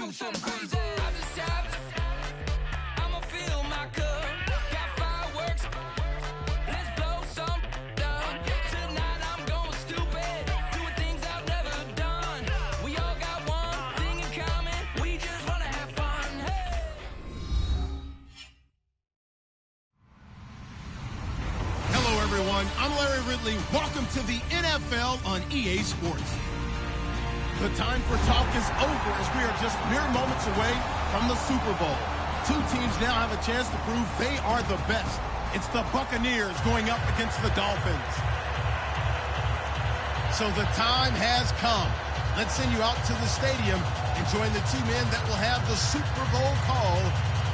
do something crazy. I just tapped. I'ma fill my cup. Got fireworks. Let's blow some down. Tonight I'm going stupid. Doing things I've never done. We all got one thing in common. We just wanna have fun. Hey. Hello, everyone. I'm Larry Ridley. Welcome to the NFL on EA Sports. The time for talk is over as we are just mere moments away from the Super Bowl. Two teams now have a chance to prove they are the best. It's the Buccaneers going up against the Dolphins. So the time has come. Let's send you out to the stadium and join the two men that will have the Super Bowl call.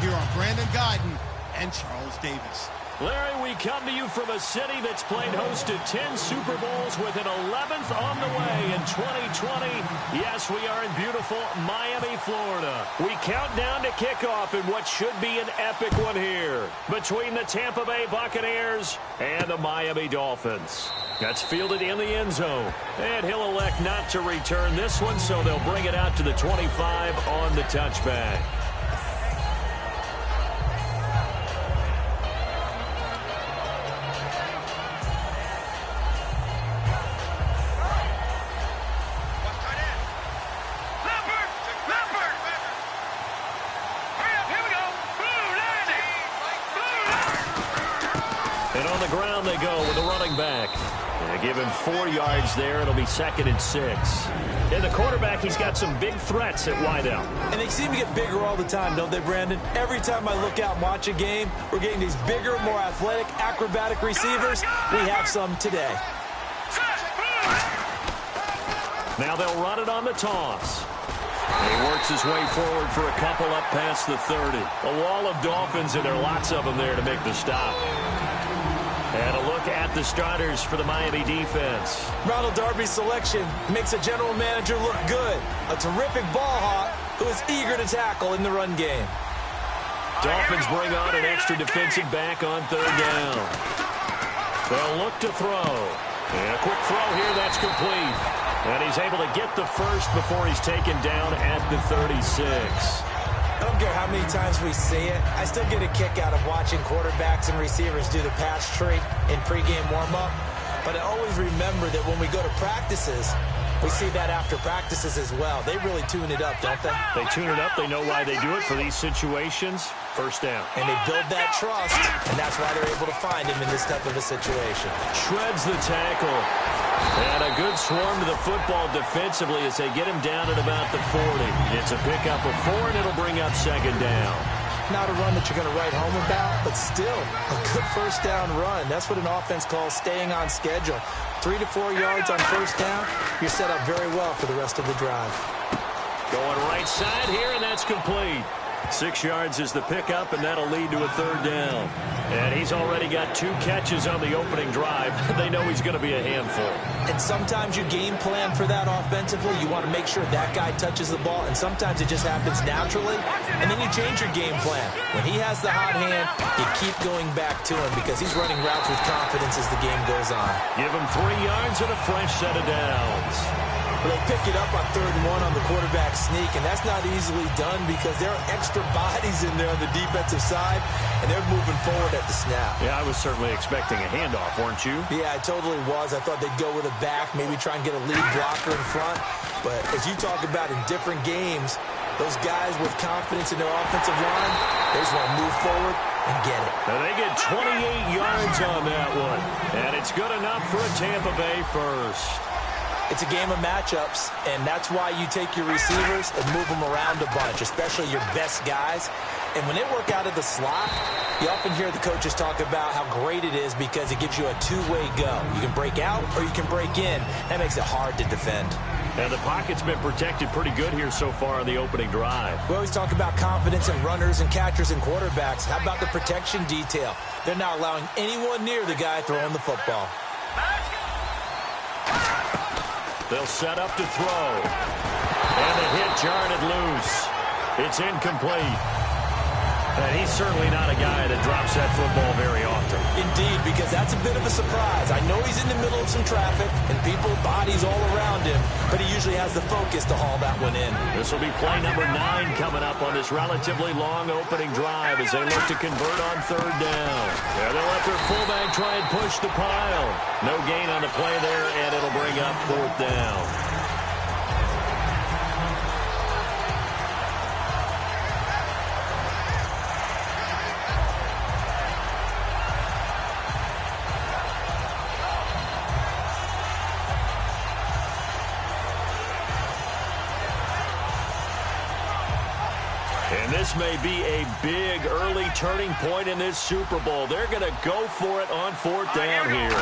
Here are Brandon Guyton and Charles Davis. Larry, we come to you from a city that's played host to 10 Super Bowls with an 11th on the way in 2020. Yes, we are in beautiful Miami, Florida. We count down to kickoff in what should be an epic one here between the Tampa Bay Buccaneers and the Miami Dolphins. That's fielded in the end zone. And he'll elect not to return this one, so they'll bring it out to the 25 on the touchback. Ground they go with a running back. They give him 4 yards there. It'll be 2nd and 6. And the quarterback, he's got some big threats at wideout. And they seem to get bigger all the time, don't they, Brandon? Every time I look out and watch a game, we're getting these bigger, more athletic, acrobatic receivers. We have some today. Now they'll run it on the toss. He works his way forward for a couple up past the 30. A wall of Dolphins, and there are lots of them there to make the stop. And a look at the starters for the Miami defense. Ronald Darby's selection makes a general manager look good. A terrific ball hawk who is eager to tackle in the run game. Dolphins bring on an extra defensive back on 3rd down. They'll look to throw. And a quick throw here, that's complete. And he's able to get the first before he's taken down at the 36. I don't care how many times we see it. I still get a kick out of watching quarterbacks and receivers do the pass tree in pregame warm-up. But I always remember that when we go to practices, we see that after practices as well. They really tune it up, don't they? They tune it up. They know why they do it for these situations. 1st down. And they build that trust, and that's why they're able to find him in this type of a situation. Shreds the tackle. And a good swarm to the football defensively as they get him down at about the 40. It's a pickup of 4, and it'll bring up 2nd down. Not a run that you're going to write home about, but still a good 1st down run. That's what an offense calls staying on schedule. 3 to 4 yards on 1st down, you're set up very well for the rest of the drive. Going right side here, and that's complete. 6 yards is the pickup, and that'll lead to a 3rd down. And he's already got 2 catches on the opening drive. They know he's going to be a handful. And sometimes you game plan for that offensively. You want to make sure that guy touches the ball, and sometimes it just happens naturally. And then you change your game plan. When he has the hot hand, you keep going back to him because he's running routes with confidence as the game goes on. Give him 3 yards and a fresh set of downs. They'll pick it up on 3rd and 1 on the quarterback sneak, and that's not easily done because there are extra bodies in there on the defensive side, and they're moving forward at the snap. Yeah, I was certainly expecting a handoff, weren't you? Yeah, I totally was. I thought they'd go with a back, maybe try and get a lead blocker in front. But as you talk about in different games, those guys with confidence in their offensive line, they just want to move forward and get it. Now they get 28 yards on that one, and it's good enough for a Tampa Bay first. It's a game of matchups, and that's why you take your receivers and move them around a bunch, especially your best guys. And when they work out of the slot, you often hear the coaches talk about how great it is because it gives you a two-way go. You can break out or you can break in. That makes it hard to defend. And the pocket's been protected pretty good here so far on the opening drive. We always talk about confidence in runners and catchers and quarterbacks. How about the protection detail? They're not allowing anyone near the guy throwing the football. They'll set up to throw. And the hit jarred it loose. It's incomplete. And he's certainly not a guy that drops that football very often. Indeed, because that's a bit of a surprise. I know he's in the middle of some traffic and people, bodies all around him, but he usually has the focus to haul that one in. This will be play number 9 coming up on this relatively long opening drive as they look to convert on third down. Yeah, they'll let their fullback try and push the pile. No gain on the play there, and it'll bring up fourth down. And this may be a big early turning point in this Super Bowl. They're going to go for it on fourth down here.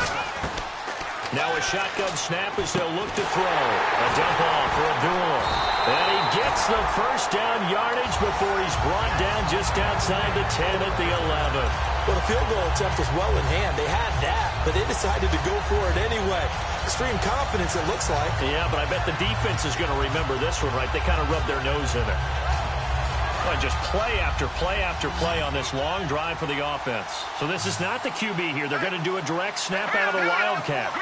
Now a shotgun snap as they'll look to throw. A dump off for Abdullah. And he gets the first down yardage before he's brought down just outside the 10 at the 11. Well, the field goal attempt was well in hand. They had that, but they decided to go for it anyway. Extreme confidence, it looks like. Yeah, but I bet the defense is going to remember this one, right? They kind of rubbed their nose in it. Well, just play after play after play on this long drive for the offense. So this is not the QB here. They're going to do a direct snap out of the Wildcat.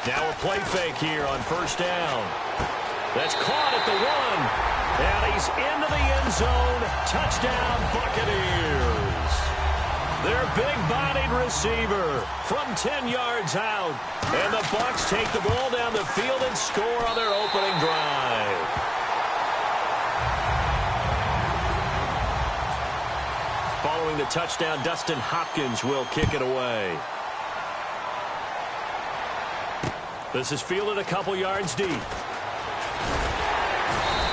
Now a play fake here on first down. That's caught at the 1. And he's into the end zone. Touchdown, Buccaneers. Their big-bodied receiver from 10 yards out. And the Bucs take the ball down the field and score on their opening drive. Following the touchdown, Dustin Hopkins will kick it away. This is fielded a couple yards deep.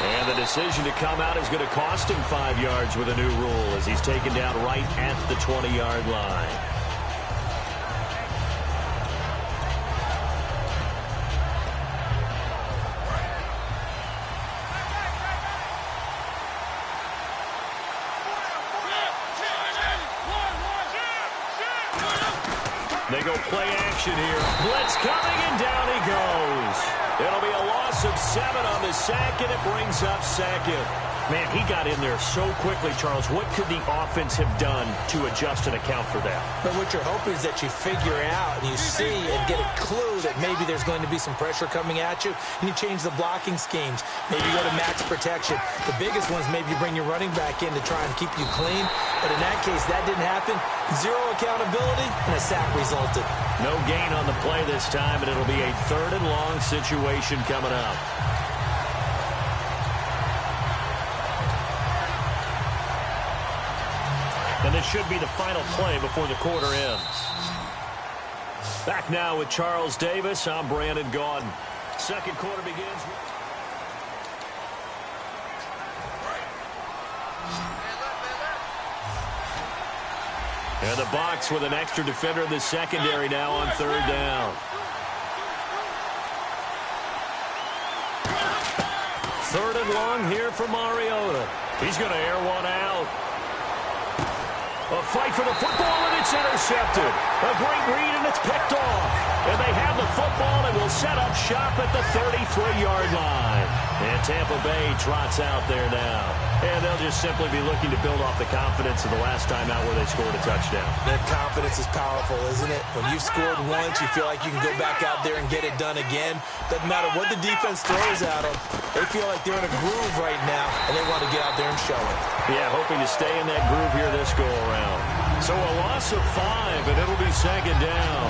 And the decision to come out is going to cost him 5 yards with a new rule as he's taken down right at the 20-yard line. They go play action here. Blitz coming, and down he goes. It'll be a loss of 7 on the sack, and it brings up second. Man, he got in there so quickly, Charles. What could the offense have done to adjust and account for that? But what you're hoping is that you figure out and you see and get a clue that maybe there's going to be some pressure coming at you, and you change the blocking schemes. Maybe you go to max protection. The biggest one is maybe you bring your running back in to try and keep you clean. But in that case, that didn't happen. 0 accountability, and a sack resulted. No gain on the play this time, and it'll be a 3rd and long situation coming up. And this should be the final play before the quarter ends. Back now with Charles Davis. I'm Brandon Gaudin. Second quarter begins. And the Bucs with an extra defender in the secondary now on third down. 3rd and long here for Mariota. He's going to air one out. A fight for the football, and it's intercepted. A great read, and it's picked off. And they have the football and will set up shop at the 33-yard line. And Tampa Bay trots out there now. And they'll just simply be looking to build off the confidence of the last time out where they scored a touchdown. That confidence is powerful, isn't it? When you've scored once, you feel like you can go back out there and get it done again. Doesn't matter what the defense throws at them. They feel like they're in a groove right now, and they want to get out there and show it. Yeah, hoping to stay in that groove here this go-around. So a loss of 5, and it'll be second down.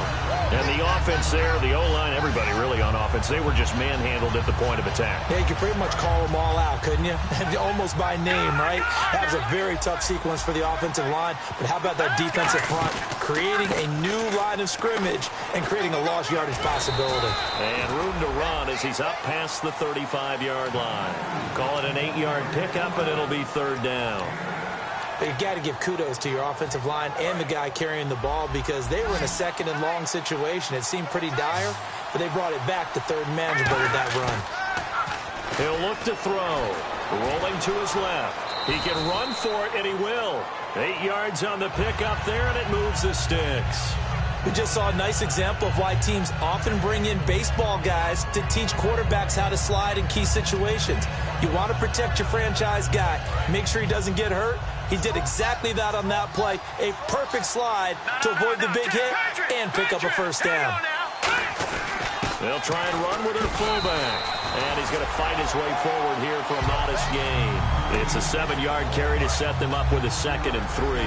And the offense there, the O-line, everybody really on offense, they were just manhandled at the point of attack. Yeah, you could pretty much call them all out, couldn't you? Almost by name, right? That was a very tough sequence for the offensive line. But how about that defensive front? Creating a new line of scrimmage and creating a lost yardage possibility. And room to run as he's up past the 35-yard line. Call it an 8-yard pickup, and it'll be third down. But you got to give kudos to your offensive line and the guy carrying the ball because they were in a 2nd and long situation. It seemed pretty dire, but they brought it back to 3rd and manageable with that run. He'll look to throw. Rolling to his left. He can run for it, and he will. 8 yards on the pickup there, and it moves the sticks. We just saw a nice example of why teams often bring in baseball guys to teach quarterbacks how to slide in key situations. You want to protect your franchise guy. Make sure he doesn't get hurt. He did exactly that on that play. A perfect slide to avoid the big hit and pick up a first down. They'll try and run with their fullback. And he's going to fight his way forward here for a modest gain. It's a 7-yard carry to set them up with a 2nd and 3.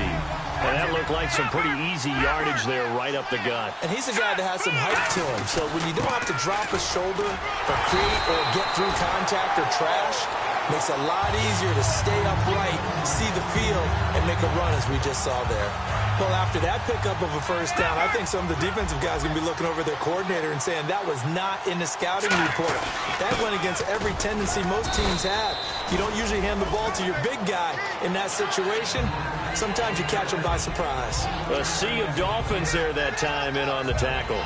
And that looked like some pretty easy yardage there right up the gut. And he's a guy that has some height to him. So when you don't have to drop a shoulder or create or get through contact or trash, makes it a lot easier to stay upright, see the field, and make a run as we just saw there. Well, after that pickup of a first down, I think some of the defensive guys are going to be looking over their coordinator and saying that was not in the scouting report. That went against every tendency most teams have. You don't usually hand the ball to your big guy in that situation. Sometimes you catch them by surprise. A sea of Dolphins there that time in on the tackle.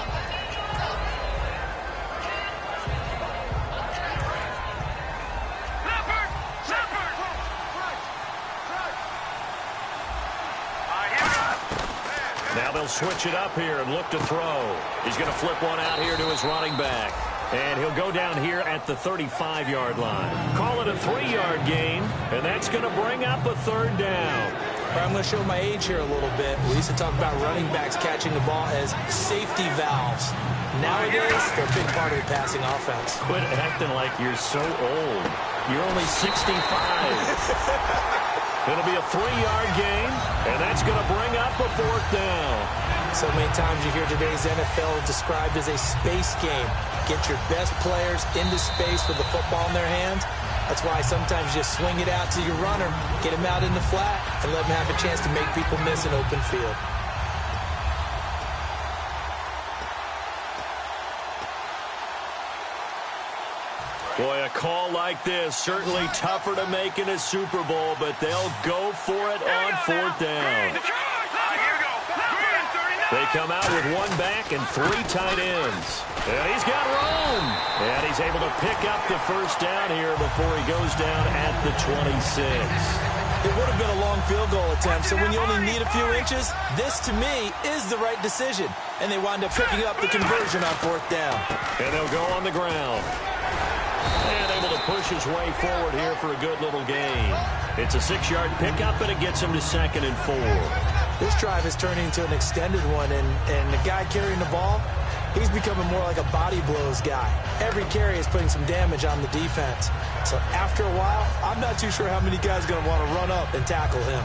Now they'll switch it up here and look to throw. He's going to flip one out here to his running back. And he'll go down here at the 35-yard line. Call it a 3-yard gain, and that's going to bring up a 3rd down. I'm going to show my age here a little bit. We used to talk about running backs catching the ball as safety valves. Nowadays, they're a big part of the passing offense. Quit acting like you're so old. You're only 65. It'll be a 3-yard gain, and that's going to bring up a 4th down. So many times you hear today's NFL described as a space game. Get your best players into space with the football in their hands. That's why sometimes you just swing it out to your runner, get him out in the flat, and let him have a chance to make people miss an open field. Boy, a call like this, certainly tougher to make in a Super Bowl, but they'll go for it on 4th down. They come out with 1 back and 3 tight ends. And he's got room. And he's able to pick up the first down here before he goes down at the 26. It would have been a long field goal attempt, so when you only need a few inches, this, to me, is the right decision. And they wind up picking up the conversion on 4th down. And they'll go on the ground. And able to push his way forward here for a good little gain. It's a 6-yard pickup, and it gets him to 2nd and 4. This drive is turning into an extended one, and the guy carrying the ball, he's becoming more like a body blows guy. Every carry is putting some damage on the defense. So after a while, I'm not too sure how many guys are going to want to run up and tackle him.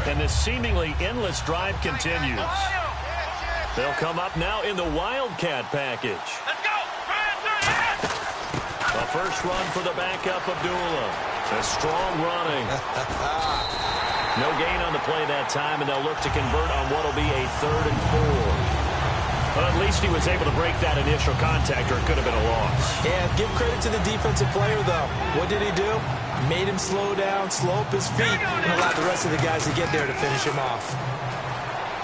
And this seemingly endless drive continues. They'll come up now in the Wildcat package. Let's go! A first run for the backup, Abdullah. A strong running. No gain on the play that time, and they'll look to convert on what will be a 3rd and 4. Well, at least he was able to break that initial contact, or it could have been a loss. Yeah, give credit to the defensive player, though. What did he do? Made him slow down, slow up his feet, and allowed the rest of the guys to get there to finish him off.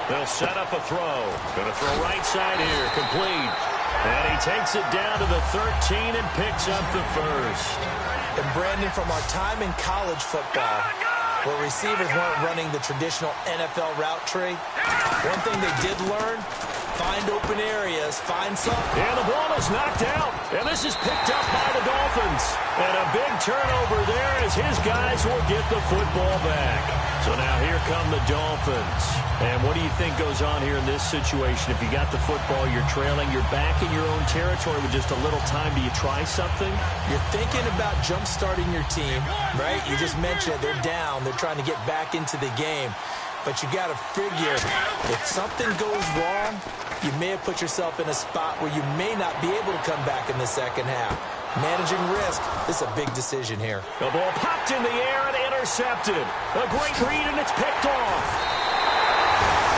They'll set up a throw. Going to throw right side here, complete. And he takes it down to the 13 and picks up the first. And Brandon, from our time in college football, where receivers weren't running the traditional NFL route tree, one thing they did learn, find open areas, find something. And the ball is knocked out, and this is picked up by the Dolphins. And a big turnover there as his guys will get the football back. So now here come the Dolphins. And what do you think goes on here in this situation? If you got the football, you're trailing, you're back in your own territory with just a little time. Do you try something? You're thinking about jump-starting your team, right? You just mentioned it. They're down. They're trying to get back into the game. But you got to figure, if something goes wrong, you may have put yourself in a spot where you may not be able to come back in the second half. Managing risk, this is a big decision here. The ball popped in the air and intercepted. A great read, and it's picked off.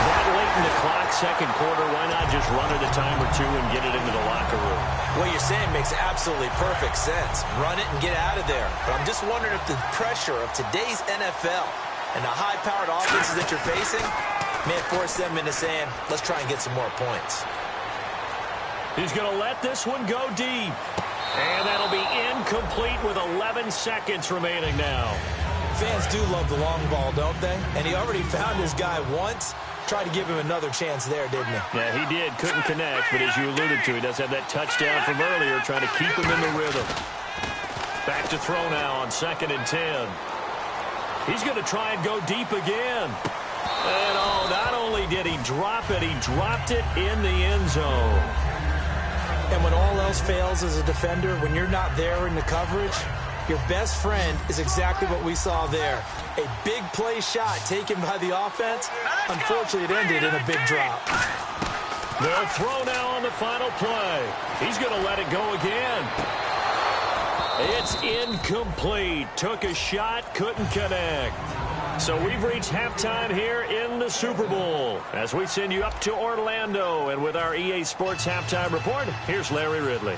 That late in the clock, second quarter, why not just run it a time or two and get it into the locker room? What you're saying makes absolutely perfect sense. Run it and get out of there. But I'm just wondering if the pressure of today's NFL and the high-powered offenses that you're facing may force them into saying, let's try and get some more points. He's going to let this one go deep. And that'll be incomplete with 11 seconds remaining now. Fans do love the long ball, don't they? And he already found his guy once. tried to give him another chance there, didn't he? Yeah, he did. Couldn't connect, but as you alluded to, he does have that touchdown from earlier, trying to keep him in the rhythm. Back to throw now on 2nd and 10. He's going to try and go deep again. And, oh, not only did he drop it, he dropped it in the end zone. And when all else fails as a defender, when you're not there in the coverage, your best friend is exactly what we saw there. A big play shot taken by the offense. Unfortunately, it ended in a big drop. They'll throw now on the final play. He's going to let it go again. It's incomplete. Took a shot, couldn't connect. So we've reached halftime here in the Super Bowl as we send you up to Orlando. And with our EA Sports Halftime Report, here's Larry Ridley.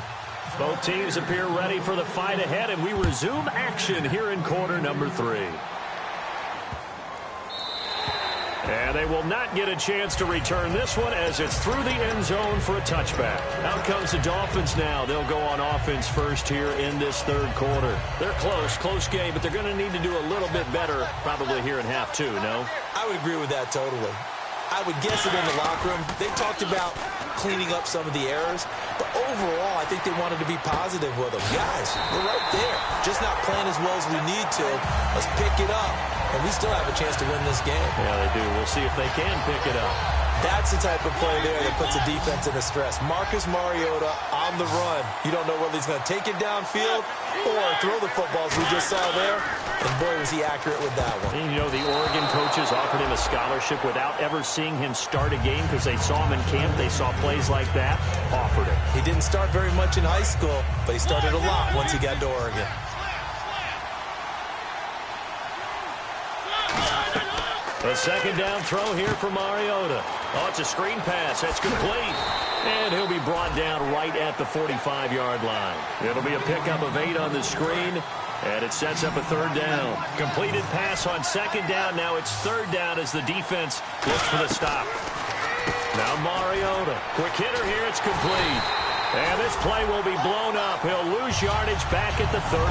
Both teams appear ready for the fight ahead, and we resume action here in quarter number 3. And they will not get a chance to return this one as it's through the end zone for a touchback. Out comes the Dolphins now. They'll go on offense first here in this third quarter. They're close game, but they're going to need to do a little bit better probably here in half 2, no? I would agree with that totally. I would guess it in the locker room. They talked about cleaning up some of the errors, but overall, I think they wanted to be positive with them. Guys, we're right there. Just not playing as well as we need to. Let's pick it up, and we still have a chance to win this game. Yeah, they do. We'll see if they can pick it up. That's the type of play there that puts a defense into stress. Marcus Mariota on the run. You don't know whether he's going to take it downfield or throw the footballs we just saw there. And boy, was he accurate with that one. And you know, the Oregon coaches offered him a scholarship without ever seeing him start a game because they saw him in camp. They saw plays like that, offered him. He didn't start very much in high school, but he started a lot once he got to Oregon. A second down throw here for Mariota. Oh, it's a screen pass. That's complete. And he'll be brought down right at the 45-yard line. It'll be a pickup of 8 on the screen, and it sets up a third down. Completed pass on second down. Now it's third down as the defense looks for the stop. Now Mariota. Quick hitter here. It's complete. And this play will be blown up. He'll lose yardage back at the 38.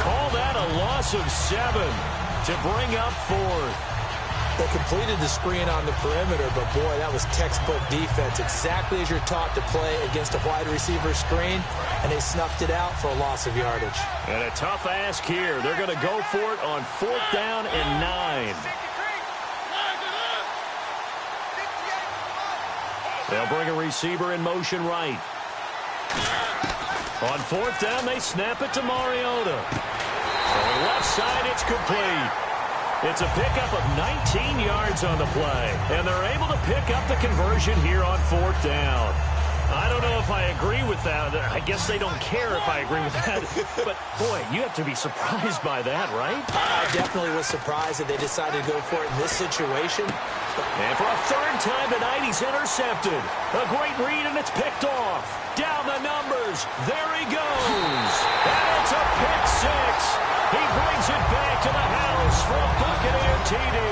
Call that a loss of 7 to bring up 4th. They completed the screen on the perimeter, but boy, that was textbook defense. Exactly as you're taught to play against a wide receiver screen, and they snuffed it out for a loss of yardage. And a tough ask here. They're going to go for it on 4th down and 9. They'll bring a receiver in motion right. On 4th down, they snap it to Mariota. On the left side, it's complete. It's a pickup of 19 yards on the play, and they're able to pick up the conversion here on 4th down. I don't know if I agree with that. I guess they don't care if I agree with that. But, boy, you have to be surprised by that, right? I definitely was surprised that they decided to go for it in this situation. And for a third time tonight, he's intercepted. A great read, and it's picked off. Down the numbers. There he goes. And it's a pick 6. He brings it back to the house for a Buccaneer TD.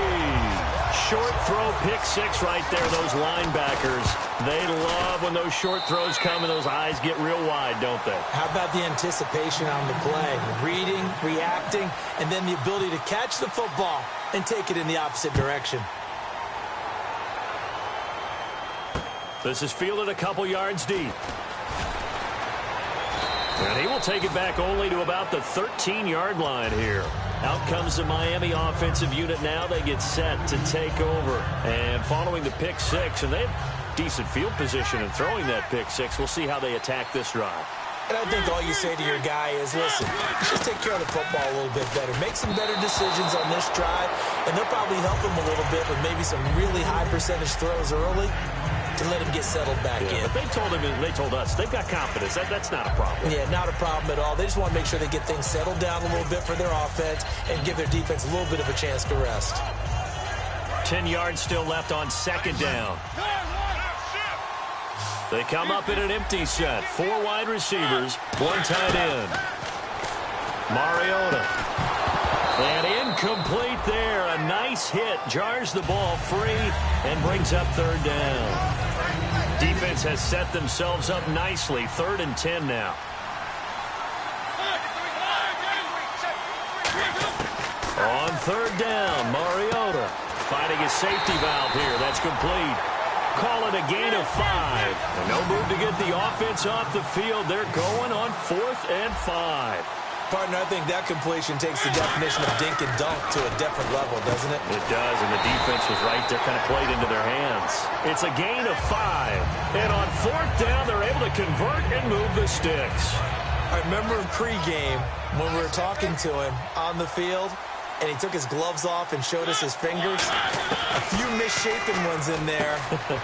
Short throw, pick 6 right there. Those linebackers, they love when those short throws come and those eyes get real wide, don't they? How about the anticipation on the play? Reading, reacting, and then the ability to catch the football and take it in the opposite direction. This is fielded a couple yards deep. And he will take it back only to about the 13-yard line here. Out comes the Miami offensive unit now. They get set to take over. And following the pick 6, and they have decent field position in throwing that pick 6. We'll see how they attack this drive. And I think all you say to your guy is, listen, just take care of the football a little bit better. Make some better decisions on this drive, and they'll probably help him a little bit with maybe some really high percentage throws early to let him get settled back in. But they told us they've got confidence. That's not a problem. Yeah, not a problem at all. They just want to make sure they get things settled down a little bit for their offense and give their defense a little bit of a chance to rest. 10 yards still left on second down. They come up in an empty set. 4 wide receivers, 1 tight end. Mariota. And incomplete there. A nice hit. Jars the ball free and brings up third down. Defense has set themselves up nicely. 3rd and 10 now. On 3rd down, Mariota. finding his safety valve here. That's complete. Call it a gain of 5. And no move to get the offense off the field. They're going on 4th and 5. Partner, I think that completion takes the definition of dink and dunk to a different level, doesn't it? It does, and the defense was right there, kind of played into their hands. It's a gain of 5. And on 4th down, they're able to convert and move the sticks. I remember in pregame when we were talking to him on the field, and he took his gloves off and showed us his fingers. A few misshapen ones in there,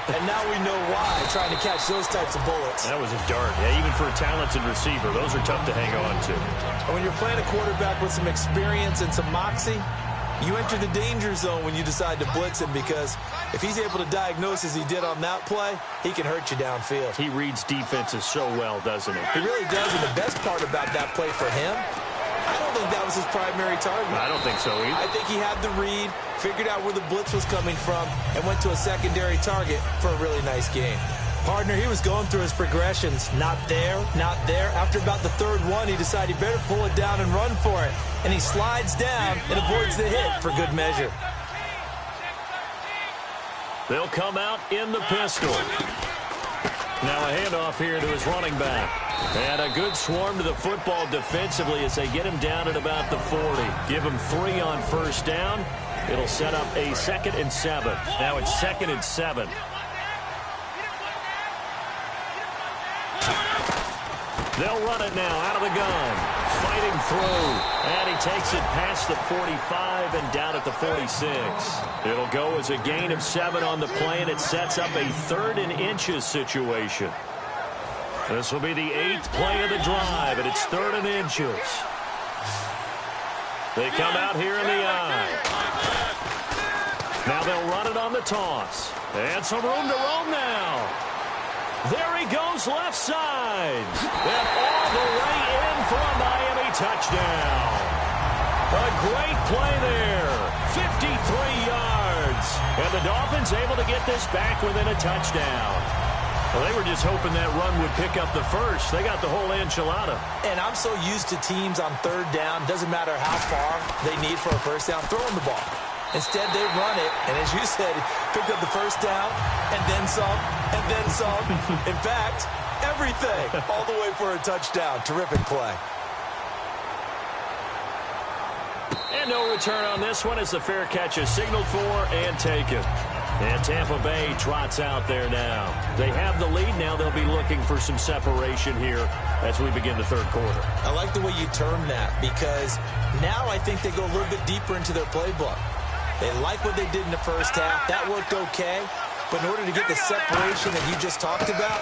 and now we know why, trying to catch those types of bullets. That was a dart. Yeah, even for a talented receiver, those are tough to hang on to. And when you're playing a quarterback with some experience and some moxie, you enter the danger zone when you decide to blitz him, because if he's able to diagnose as he did on that play, he can hurt you downfield. He reads defenses so well, doesn't he? He really does, and the best part about that play for him, I don't think that was his primary target. I don't think so either. I think he had the read, figured out where the blitz was coming from, and went to a secondary target for a really nice game. Partner, he was going through his progressions. Not there, not there. After about the 3rd one, he decided he better pull it down and run for it. And he slides down and avoids the hit for good measure. They'll come out in the pistol. Now a handoff here to his running back. And a good swarm to the football defensively as they get him down at about the 40. Give him 3 on 1st down. It'll set up a 2nd and 7. Now it's 2nd and 7. They'll run it now out of the gun. Fighting through. And he takes it past the 45 and down at the 46. It'll go as a gain of 7 on the play, and it sets up a 3rd and inches situation. This will be the 8th play of the drive, and it's 3rd and inches. They come out here in the eye. Now they'll run it on the toss. And some room to roam now. There he goes left side. And all the way in for a Miami touchdown. A great play there. 53 yards. And the Dolphins able to get this back within a touchdown. Well, they were just hoping that run would pick up the first. They got the whole enchilada. And I'm so used to teams on 3rd down, doesn't matter how far they need for a 1st down, throwing the ball. Instead, they run it, and as you said, picked up the 1st down, and then some, and then some. In fact, everything, all the way for a touchdown. Terrific play. And no return on this one as the fair catch is signaled for and taken. And Tampa Bay trots out there now. They have the lead. Now they'll be looking for some separation here as we begin the 3rd quarter. I like the way you term that, because now I think they go a little bit deeper into their playbook. They like what they did in the 1st half. That worked okay. But in order to get the separation that you just talked about,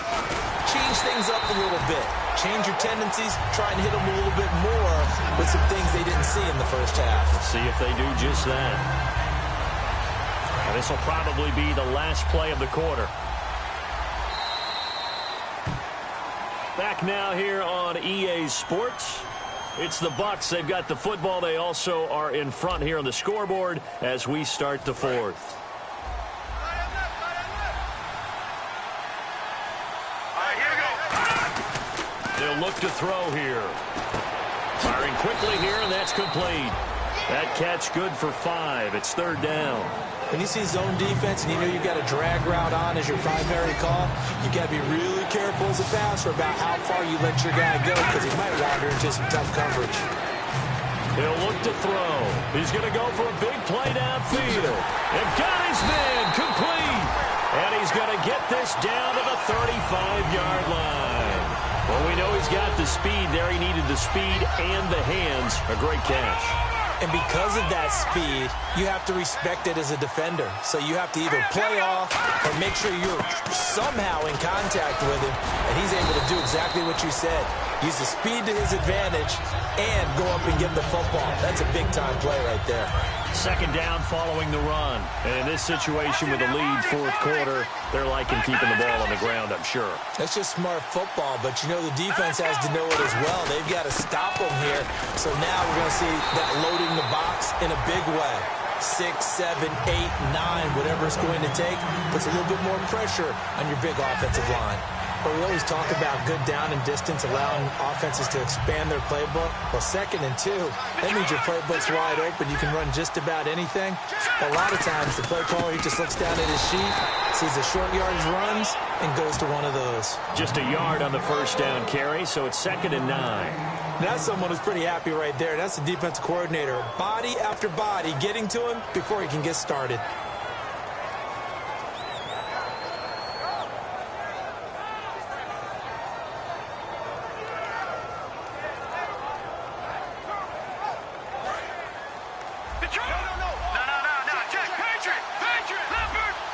change things up a little bit. Change your tendencies. Try and hit them a little bit more with some things they didn't see in the 1st half. Let's see if they do just that. And this will probably be the last play of the quarter. Back now here on EA Sports. It's the Bucs. They've got the football. They also are in front here on the scoreboard as we start the 4th. They'll look to throw here. Firing quickly here, and that's complete. That catch good for 5. It's 3rd down. When you see zone defense and you know you've got a drag route on as your primary call, you got to be really careful as a passer about how far you let your guy go, because he might wander into some tough coverage. He'll look to throw. He's going to go for a big play downfield. And got his man complete. And he's going to get this down to the 35-yard line. Well, we know he's got the speed there. He needed the speed and the hands. A great catch. And because of that speed, you have to respect it as a defender. So you have to either play off or make sure you're somehow in contact with him, and he's able to do exactly what you said. Use the speed to his advantage and go up and get the football. That's a big-time play right there. 2nd down following the run. And in this situation with a lead 4th quarter, they're liking keeping the ball on the ground, I'm sure. That's just smart football, but you know the defense has to know it as well. They've got to stop them here. So now we're going to see that loading the box in a big way. 6, 7, 8, 9, whatever it's going to take, puts a little bit more pressure on your big offensive line. But we always talk about good down and distance, allowing offenses to expand their playbook. Well, 2nd and 2, that means your playbook's wide open. You can run just about anything. But a lot of times, the play caller, he just looks down at his sheet, sees the short yardage runs, and goes to one of those. Just a yard on the first down carry, so it's 2nd and 9. That's someone who's pretty happy right there. That's the defensive coordinator. Body after body getting to him before he can get started.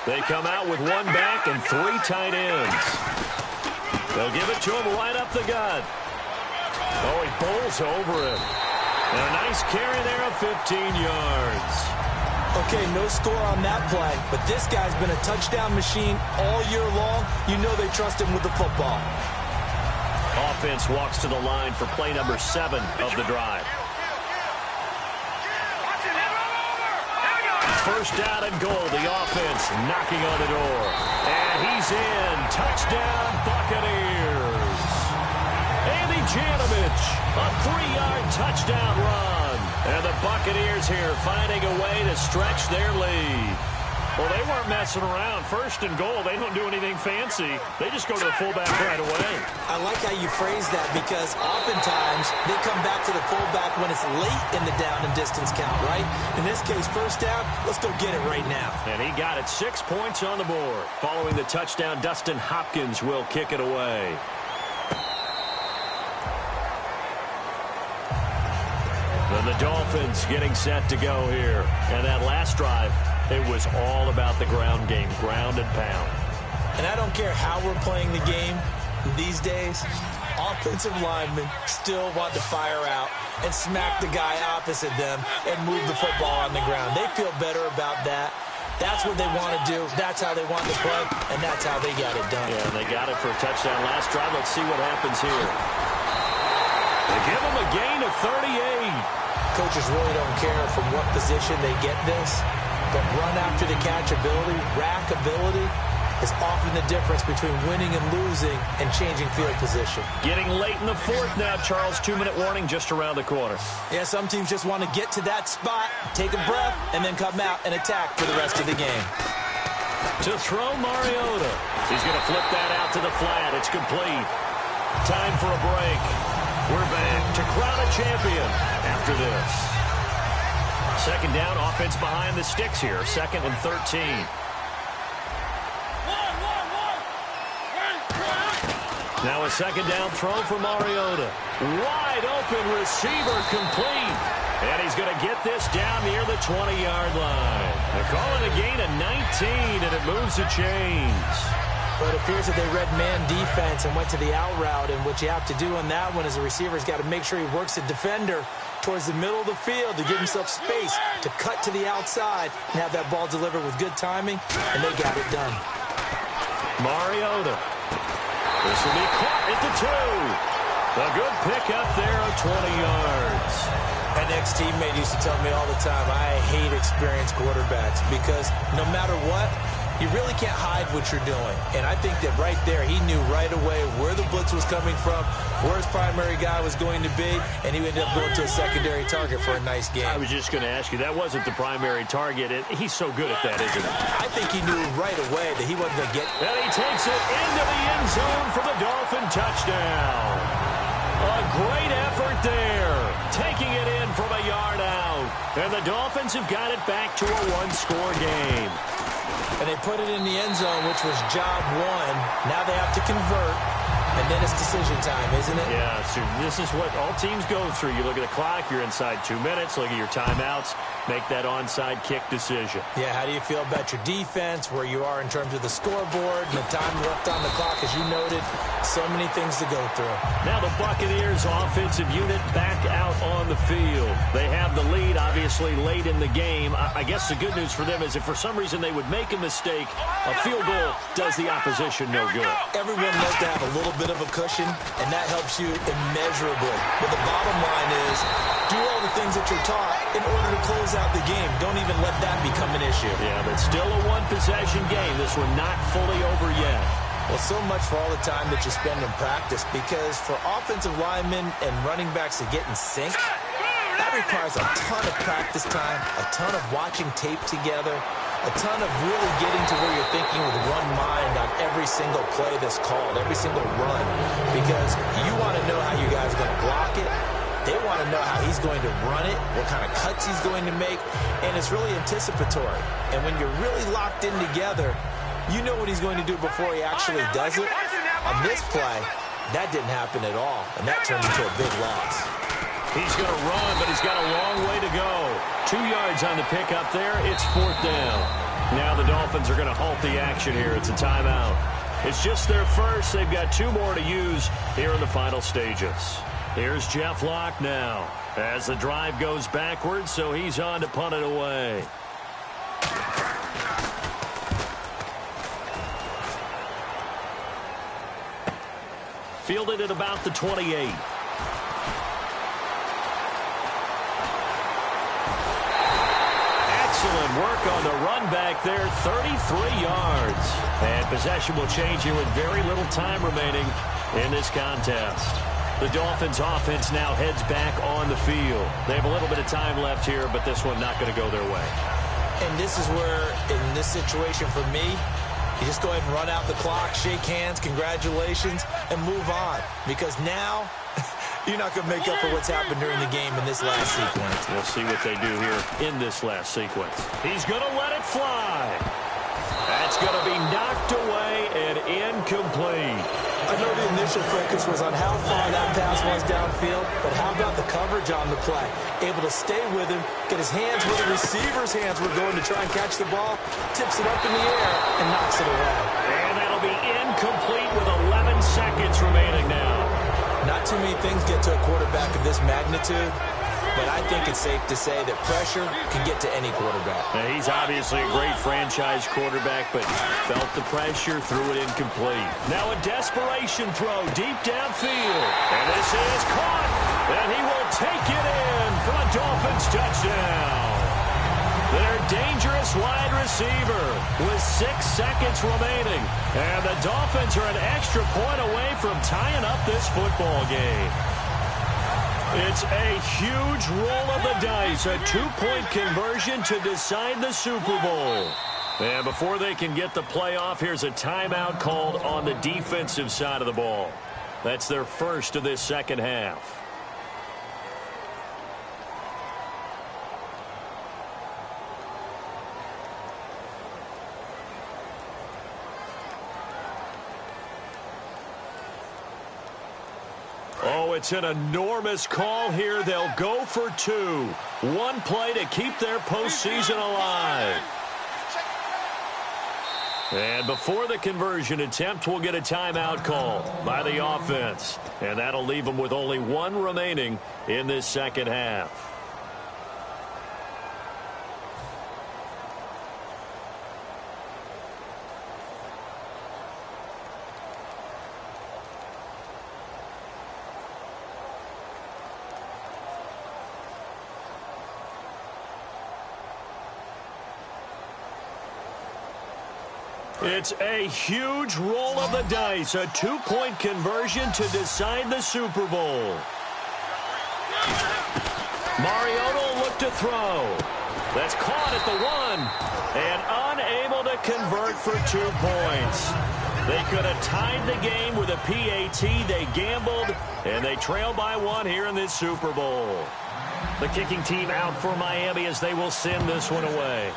They come out with one back and 3 tight ends. They'll give it to him right up the gut. Oh, he bowls over him. And a nice carry there of 15 yards. Okay, no score on that play, but this guy's been a touchdown machine all year long. You know they trust him with the football. Offense walks to the line for play number 7 of the drive. First down and goal, the offense knocking on the door. And he's in. Touchdown, Buccaneers. Andy Janovich, a 3-yard touchdown run. And the Buccaneers here finding a way to stretch their lead. Well, they weren't messing around. First and goal, they don't do anything fancy. They just go to the fullback right away. I like how you phrase that because oftentimes they come back to the fullback when it's late in the down and distance count, right? In this case, first down, let's go get it right now. And he got it, 6 points on the board. Following the touchdown, Dustin Hopkins will kick it away. And the Dolphins getting set to go here. And that last drive, it was all about the ground game, ground and pound. And I don't care how we're playing the game these days, offensive linemen still want to fire out and smack the guy opposite them and move the football on the ground. They feel better about that. That's what they want to do. That's how they want to play, and that's how they got it done. Yeah, they got it for a touchdown last drive. Let's see what happens here. They give them a gain of 38. Coaches really don't care from what position they get this. But run after the catch ability, rack ability, is often the difference between winning and losing and changing field position. Getting late in the 4th now, Charles. 2-minute warning just around the corner. Yeah, some teams just want to get to that spot, take a breath, and then come out and attack for the rest of the game. To throw Mariota. He's going to flip that out to the flat. It's complete. Time for a break. We're back to crown a champion after this. 2nd down, offense behind the sticks here. 2nd and 13. Now a 2nd down throw for Mariota. Wide open receiver complete. And he's going to get this down near the 20-yard line. They're calling a gain of 19, and it moves the chains. But it appears that they read man defense and went to the out route, and what you have to do on that one is the receiver's got to make sure he works the defender towards the middle of the field to give himself space to cut to the outside and have that ball delivered with good timing, and they got it done. Mariota. This will be caught at the 2. A good pickup there of 20 yards. An ex-teammate used to tell me all the time, I hate experienced quarterbacks because no matter what, you really can't hide what you're doing. And I think that right there, he knew right away where the blitz was coming from, where his primary guy was going to be, and he ended up going to a secondary target for a nice game. I was just going to ask you, that wasn't the primary target. He's so good at that, isn't he? I think he knew right away that he wasn't going to get... And he takes it into the end zone for the Dolphin touchdown. A great effort there, taking it in from a yard out. And the Dolphins have got it back to a one-score game. And they put it in the end zone, which was job one. Now they have to convert, and then it's decision time, isn't it? Yeah, so this is what all teams go through. You look at the clock, you're inside 2 minutes, look at your timeouts, make that onside kick decision. Yeah, how do you feel about your defense, where you are in terms of the scoreboard, and the time left on the clock, as you noted? So many things to go through. Now the Buccaneers offensive unit back out on the field. They have the lead, obviously, late in the game. I guess the good news for them is if for some reason they would make a mistake, a field goal does the opposition no good. Everyone loves to have a little bit of a cushion, and that helps you immeasurably. But the bottom line is, do all the things that you're taught in order to close out the game. Don't even let that become an issue. Yeah, but still a one-possession game. This one not fully over yet. Well, so much for all the time that you spend in practice, because for offensive linemen and running backs to get in sync, that requires a ton of practice time, a ton of watching tape together, a ton of really getting to where you're thinking with one mind on every single play that's called, every single run, because you want to know how you guys are going to block it. They want to know how he's going to run it, what kind of cuts he's going to make, and it's really anticipatory. And when you're really locked in together, you know what he's going to do before he actually does it. On this play, that didn't happen at all, and that turned into a big loss. He's going to run, but he's got a long way to go. 2 yards on the pickup there. It's 4th down. Now the Dolphins are going to halt the action here. It's a timeout. It's just their first. They've got 2 more to use here in the final stages. Here's Jeff Locke now as the drive goes backwards, so he's on to punt it away. Fielded at about the 28. Excellent work on the run back there, 33 yards. And possession will change here with very little time remaining in this contest. The Dolphins offense now heads back on the field. They have a little bit of time left here, but this one not going to go their way. And this is where, in this situation for me, you just go ahead and run out the clock, shake hands, congratulations, and move on. Because now, you're not going to make up for what's happened during the game in this last sequence. We'll see what they do here in this last sequence. He's going to let it fly. That's going to be knocked away and incomplete. I know the initial focus was on how far that pass was downfield, but how about the coverage on the play? Able to stay with him, get his hands where the receiver's hands were going to try and catch the ball, tips it up in the air, and knocks it away. And that'll be incomplete with 11 seconds remaining now. Not too many things get to a quarterback of this magnitude, but I think it's safe to say that pressure can get to any quarterback. Now, he's obviously a great franchise quarterback, but felt the pressure, threw it incomplete. Now a desperation throw deep downfield. And this is caught, and he will take it in for a Dolphins touchdown. Their dangerous wide receiver with 6 seconds remaining. And the Dolphins are an extra point away from tying up this football game. It's a huge roll of the dice, a 2-point conversion to decide the Super Bowl. And before they can get the play off, here's a timeout called on the defensive side of the ball. That's their first of this second half. Oh, it's an enormous call here. They'll go for 2. 1 play to keep their postseason alive. And before the conversion attempt, we'll get a timeout call by the offense. And that'll leave them with only 1 remaining in this second half. It's a huge roll of the dice, a 2-point conversion to decide the Super Bowl. Mariota will look to throw. That's caught at the 1 and unable to convert for 2 points. They could have tied the game with a PAT. They gambled, and they trail by 1 here in this Super Bowl. The kicking team out for Miami as they will send this one away.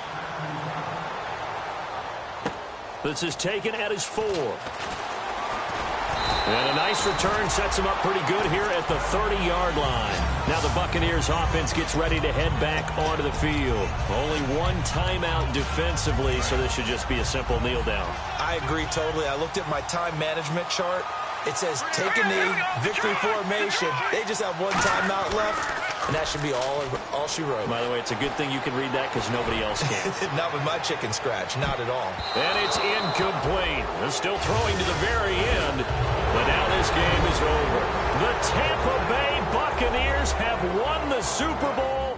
This is taken at his 4. And a nice return sets him up pretty good here at the 30-yard line. Now the Buccaneers offense gets ready to head back onto the field. Only 1 timeout defensively, so this should just be a simple kneel down. I agree totally. I looked at my time management chart. It says take a knee, victory formation. They just have 1 timeout left, and that should be all she wrote. By the way, it's a good thing you can read that because nobody else can. Not with my chicken scratch, not at all. And it's incomplete. They're still throwing to the very end, but now this game is over. The Tampa Bay Buccaneers have won the Super Bowl